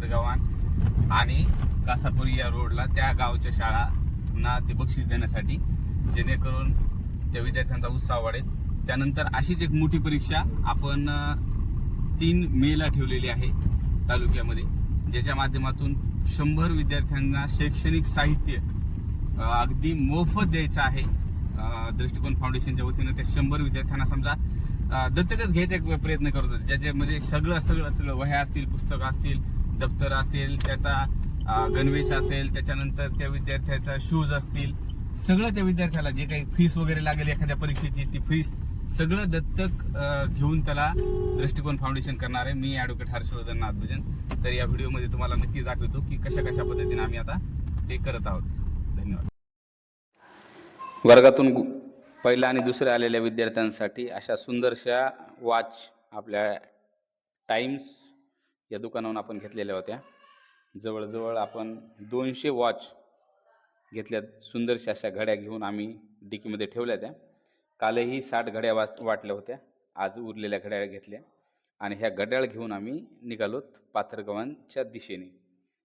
पाथरगावान आणि कासापुरी या रोडला त्या गावच्या शाळांना ते बक्षीस देण्यासाठी, जेणेकरून त्या विद्यार्थ्यांचा उत्साह वाढेल. त्यानंतर अशीच एक मोठी परीक्षा आपण 3 मेला ठेवलेली आहे तालुक्यामध्ये, ज्याच्या माध्यमातून 100 विद्यार्थ्यांना शैक्षणिक साहित्य अगदी मोफत द्यायचं आहे. दृष्टिकोन फाउंडेशनच्या वतीनं त्या 100 विद्यार्थ्यांना समजा दत्तकच घ्यायचा प्रयत्न करत होते, ज्याच्यामध्ये सगळं वह्या असतील, पुस्तकं असतील, दप्तर असेल, त्याचा गणवेश असेल, त्याच्यानंतर त्या विद्यार्थ्याचा शूज असतील, सगळं त्या विद्यार्थ्याला जे काही फीस वगैरे लागेल एखाद्या परीक्षेची ती फीस सगळं दत्तक घेऊन त्याला दृष्टिकोन फाउंडेशन करणार आहे. मी ॲडव्होकेट हर्षवर्धन नाथभजन. तर या व्हिडिओमध्ये तुम्हाला नक्की दाखवतो की कशा पद्धतीने आम्ही आता ते करत आहोत. धन्यवाद. वर्गातून पहिल्या आणि दुसऱ्या आलेल्या विद्यार्थ्यांसाठी अशा सुंदरशा वॉच आपल्या टाइम्स या दुकानावरून आपण घेतलेल्या होत्या. जवळजवळ आपण 200 वॉच घेतल्यात. सुंदरशा अशा घड्या घेऊन आम्ही डिकीमध्ये ठेवल्या. त्या कालही 60 घड्या वाटल्या होत्या. आज उरलेल्या घड्याळ घेतल्या आणि ह्या घड्याळ घेऊन आम्ही निघालोत पाथरगावांच्या दिशेने.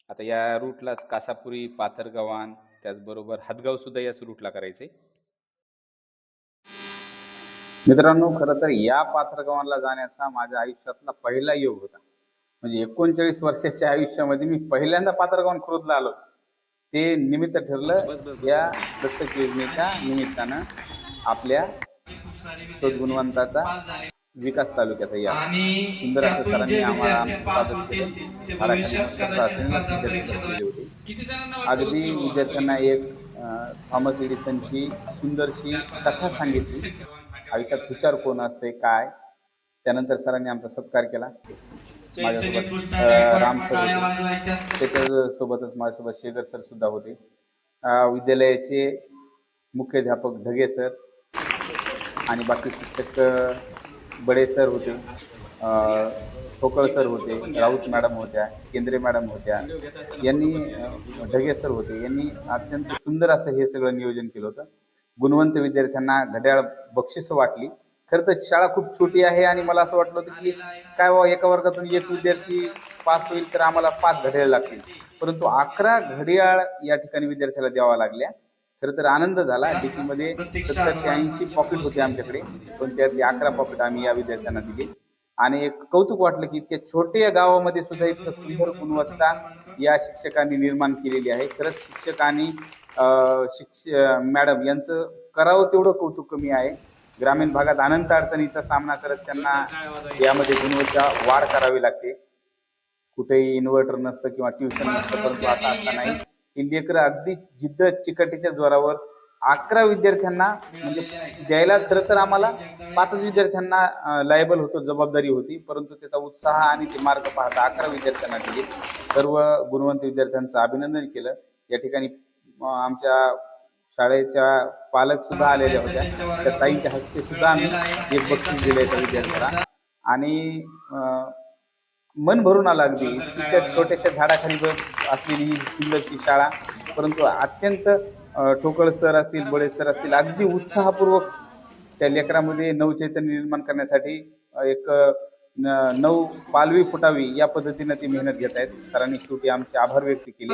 आता या रूटला कासापुरी, पाथरगावान, त्याचबरोबर हदगावसुद्धा याच रूटला करायचे. मित्रांनो, खरं तर या पाथरगावांना जाण्याचा माझ्या आयुष्यातला पहिला योग होता. म्हणजे 39 वर्षाच्या आयुष्यामध्ये मी पहिल्यांदा पाथरगावान खुर्दला आलो. ते निमित्त ठरलं या दत्तक योजनेच्या निमित्तानं आपल्या सद्गुणवंताचा विकास तालुक्याचा या सुंदर असं सरांनी आम्हाला स्वागत केलं. अगदी विद्यार्थ्यांना एक थॉमस एडिसनची सुंदरशी कथा सांगितली. आयुष्यात विचार कोण असते काय. त्यानंतर सरांनी आमचा सत्कार केला. माझ्यासोबत राम सर होते, त्याच्यासोबतच माझ्यासोबत शेगर सर सुद्धा होते. विद्यालयाचे मुख्याध्यापक ढगे सर आणि बाकी शिक्षक बडे सर होते, ठोकळ सर होते, राऊत मॅडम होत्या, केंद्रे मॅडम होत्या, यांनी ढगे सर होते. यांनी अत्यंत सुंदर असं हे सगळं नियोजन केलं होतं. गुणवंत विद्यार्थ्यांना घड्याळ बक्षीस वाटली. खरं तर शाळा खूप छोटी आहे आणि मला असं वाटलं होतं की काय बाबा एका वर्गातून एक विद्यार्थी पास होईल तर आम्हाला 5 घड्याळ लागतील, परंतु 11 घड्याळ या ठिकाणी विद्यार्थ्याला द्यावा लागल्या. खरं तर आनंद झाला. डिकीमध्ये 70 ते 80 पॉकेट होते आमच्याकडे, पण त्यातली 11 पॉकेट आम्ही या विद्यार्थ्यांना दिली. आणि एक कौतुक वाटलं की इतक्या छोट्या गावामध्ये सुद्धा इतकं सुंदर गुणवत्ता या शिक्षकांनी निर्माण केलेली आहे. खरंच शिक्षक आणि मॅडम यांचं करावं तेवढं कौतुक कमी आहे. ग्रामीण भागात अनंत अडचणीचा सामना करत त्यांना यामध्ये गुणवत्ता वाढ करावी लागते. कुठेही इन्व्हर्टर नसतं किंवा ट्युशन नसतं, परंतु आता असता नाही. ही लेकरं अगदी जिद्द चिकाटीच्या जोरावर 11 विद्यार्थ्यांना म्हणजे द्यायला खरं तर आम्हाला 5 विद्यार्थ्यांना लायबल होतो, जबाबदारी होती, परंतु त्याचा उत्साह आणि ते मार्क पाहता 11 विद्यार्थ्यांना दिले. सर्व गुणवंत विद्यार्थ्यांचं अभिनंदन केलं. या ठिकाणी आमच्या शाळेच्या पालक सुद्धा आलेल्या होत्या. त्या ताईंच्या हस्ते सुद्धा आम्ही एक बक्षीस दिले त्या विद्यार्थ्याला आणि मन भरून आलं. अगदी तिच्या छोट्याशा झाडाखाली असलेली ही सुंदरशी शाळा, परंतु अत्यंत ठोकळ सर असतील, बडे सर असतील, अगदी उत्साहपूर्वक त्या लेकरामध्ये नवचैतन्य निर्माण करण्यासाठी एक नऊ पालवी फुटावी या पद्धतीनं ती मेहनत घेत आहेत. सरांनी शेवटी आमचे आभार व्यक्त केले.